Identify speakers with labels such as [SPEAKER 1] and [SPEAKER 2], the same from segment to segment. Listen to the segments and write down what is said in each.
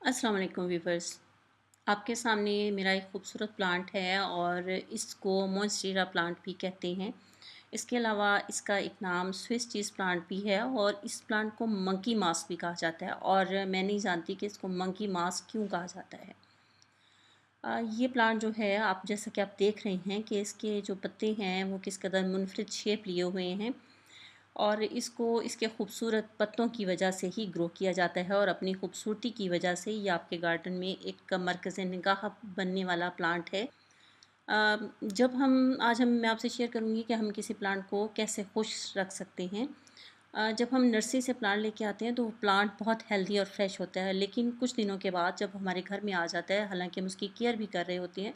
[SPEAKER 1] अस्सलाम वालेकुम व्यूवर्स। आपके सामने मेरा एक खूबसूरत प्लांट है और इसको मोंस्टेरा प्लांट भी कहते हैं। इसके अलावा इसका एक नाम स्विस चीज़ प्लांट भी है और इस प्लांट को मंकी मास्क भी कहा जाता है और मैं नहीं जानती कि इसको मंकी मास्क क्यों कहा जाता है। ये प्लांट जो है आप जैसा कि आप देख रहे हैं कि इसके जो पत्ते हैं वो किस कदर मुनफरिद शेप लिए हुए हैं और इसको इसके खूबसूरत पत्तों की वजह से ही ग्रो किया जाता है और अपनी खूबसूरती की वजह से ये आपके गार्डन में एक मरकज़ निगाह बनने वाला प्लांट है। जब हम आज हम मैं आपसे शेयर करूँगी कि हम किसी प्लांट को कैसे खुश रख सकते हैं। जब हम नर्सरी से प्लांट लेके आते हैं तो वो प्लांट बहुत हेल्दी और फ्रेश होता है, लेकिन कुछ दिनों के बाद जब हमारे घर में आ जाता है, हालांकि हम उसकी केयर भी कर रहे होते हैं,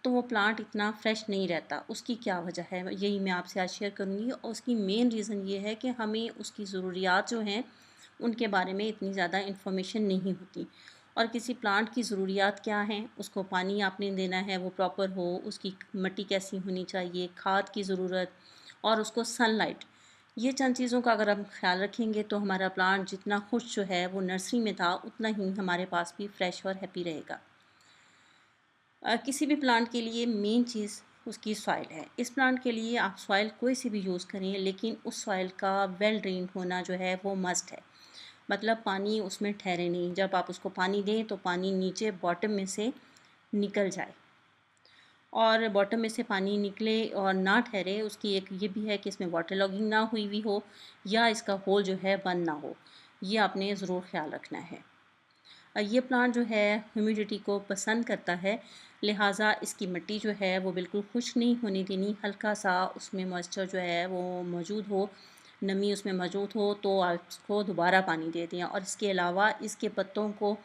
[SPEAKER 1] तो वो प्लांट इतना फ्रेश नहीं रहता। उसकी क्या वजह है, यही मैं आपसे आज शेयर करूँगी और उसकी मेन रीज़न ये है कि हमें उसकी ज़रूरियात जो हैं उनके बारे में इतनी ज़्यादा इन्फॉर्मेशन नहीं होती। और किसी प्लांट की ज़रूरियात क्या हैं, उसको पानी आपने देना है वो प्रॉपर हो, उसकी मिट्टी कैसी होनी चाहिए, खाद की ज़रूरत और उसको सनलाइट, ये चंद चीज़ों का अगर हम ख्याल रखेंगे तो हमारा प्लांट जितना खुश जो है वो नर्सरी में था उतना ही हमारे पास भी फ्रेश और हैप्पी रहेगा। किसी भी प्लांट के लिए मेन चीज़ उसकी सॉइल है। इस प्लांट के लिए आप सॉइल कोई सी भी यूज़ करें, लेकिन उस सॉइल का वेल ड्रेन होना जो है वो मस्ट है। मतलब पानी उसमें ठहरे नहीं, जब आप उसको पानी दें तो पानी नीचे बॉटम में से निकल जाए और बॉटम में से पानी निकले और ना ठहरे, उसकी एक ये भी है कि इसमें वाटर लॉगिंग ना हुई हुई हो या इसका होल जो है बंद ना हो। ये आपने ज़रूर ख़्याल रखना है। ये प्लांट जो है ह्यूमिडिटी को पसंद करता है, लिहाजा इसकी मिट्टी जो है वो बिल्कुल खुश्क नहीं होने देनी, हल्का सा उसमें मॉइस्चर जो है वो मौजूद हो, नमी उसमें मौजूद हो तो आप इसको दोबारा पानी दे दें। और इसके अलावा इसके पत्तों को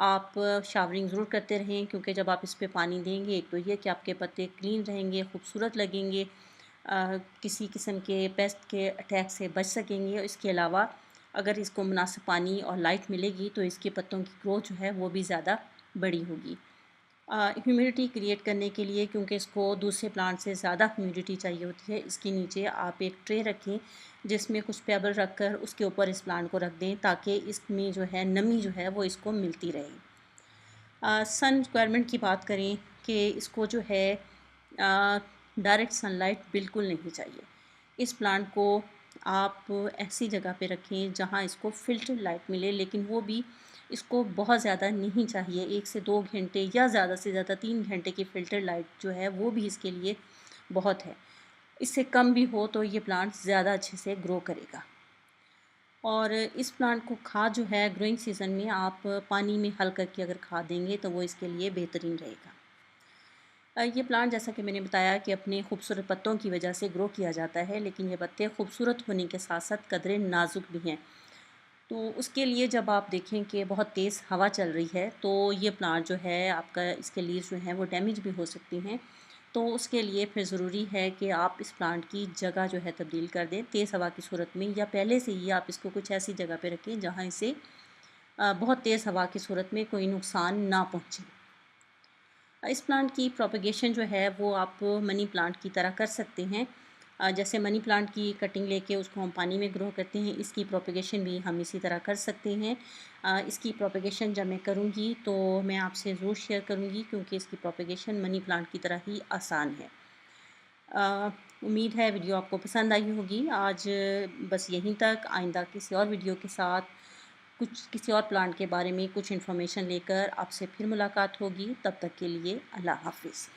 [SPEAKER 1] आप शावरिंग ज़रूर करते रहें, क्योंकि जब आप इस पे पानी देंगे एक तो ये कि आपके पत्ते क्लीन रहेंगे, खूबसूरत लगेंगे, किसी किस्म के पेस्ट के अटैक से बच सकेंगे। इसके अलावा अगर इसको मुनासिब पानी और लाइट मिलेगी तो इसके पत्तों की ग्रोथ जो है वो भी ज़्यादा बड़ी होगी। ह्यूमिडिटी क्रिएट करने के लिए, क्योंकि इसको दूसरे प्लांट से ज़्यादा ह्यूमिडिटी चाहिए होती है, इसके नीचे आप एक ट्रे रखें जिसमें कुछ पेबल रख कर उसके ऊपर इस प्लांट को रख दें, ताकि इसमें जो है नमी जो है वो इसको मिलती रहे। सन रिक्वायरमेंट की बात करें कि इसको जो है डायरेक्ट सनलाइट बिल्कुल नहीं चाहिए। इस प्लांट को आप ऐसी जगह पे रखें जहाँ इसको फ़िल्टर्ड लाइट मिले, लेकिन वो भी इसको बहुत ज़्यादा नहीं चाहिए। 1 से 2 घंटे या ज़्यादा से ज़्यादा 3 घंटे की फ़िल्टर्ड लाइट जो है वो भी इसके लिए बहुत है। इससे कम भी हो तो ये प्लांट ज़्यादा अच्छे से ग्रो करेगा। और इस प्लांट को खाद जो है ग्रोइंग सीज़न में आप पानी में हल करके अगर खाद देंगे तो वो इसके लिए बेहतरीन रहेगा। ये प्लांट जैसा कि मैंने बताया कि अपने खूबसूरत पत्तों की वजह से ग्रो किया जाता है, लेकिन ये पत्ते खूबसूरत होने के साथ साथ कदरे नाजुक भी हैं। तो उसके लिए जब आप देखें कि बहुत तेज़ हवा चल रही है तो ये प्लांट जो है आपका, इसके लीव्स जो हैं वो डैमेज भी हो सकती हैं। तो उसके लिए फिर ज़रूरी है कि आप इस प्लांट की जगह जो है तब्दील कर दें तेज़ हवा की सूरत में, या पहले से ही आप इसको कुछ ऐसी जगह पे रखें जहाँ इसे बहुत तेज़ हवा की सूरत में कोई नुकसान ना पहुँचे। इस प्लांट की प्रोपेगेशन जो है वो आप मनी प्लांट की तरह कर सकते हैं। जैसे मनी प्लांट की कटिंग लेके उसको हम पानी में ग्रो करते हैं, इसकी प्रोपेगेशन भी हम इसी तरह कर सकते हैं। इसकी प्रोपेगेशन जब मैं करूँगी तो मैं आपसे ज़रूर शेयर करूँगी, क्योंकि इसकी प्रोपेगेशन मनी प्लांट की तरह ही आसान है। उम्मीद है वीडियो आपको पसंद आई होगी। आज बस यहीं तक। आइंदा किसी और वीडियो के साथ कुछ किसी और प्लांट के बारे में कुछ इन्फॉर्मेशन लेकर आपसे फिर मुलाकात होगी। तब तक के लिए अल्लाह हाफ़िज़।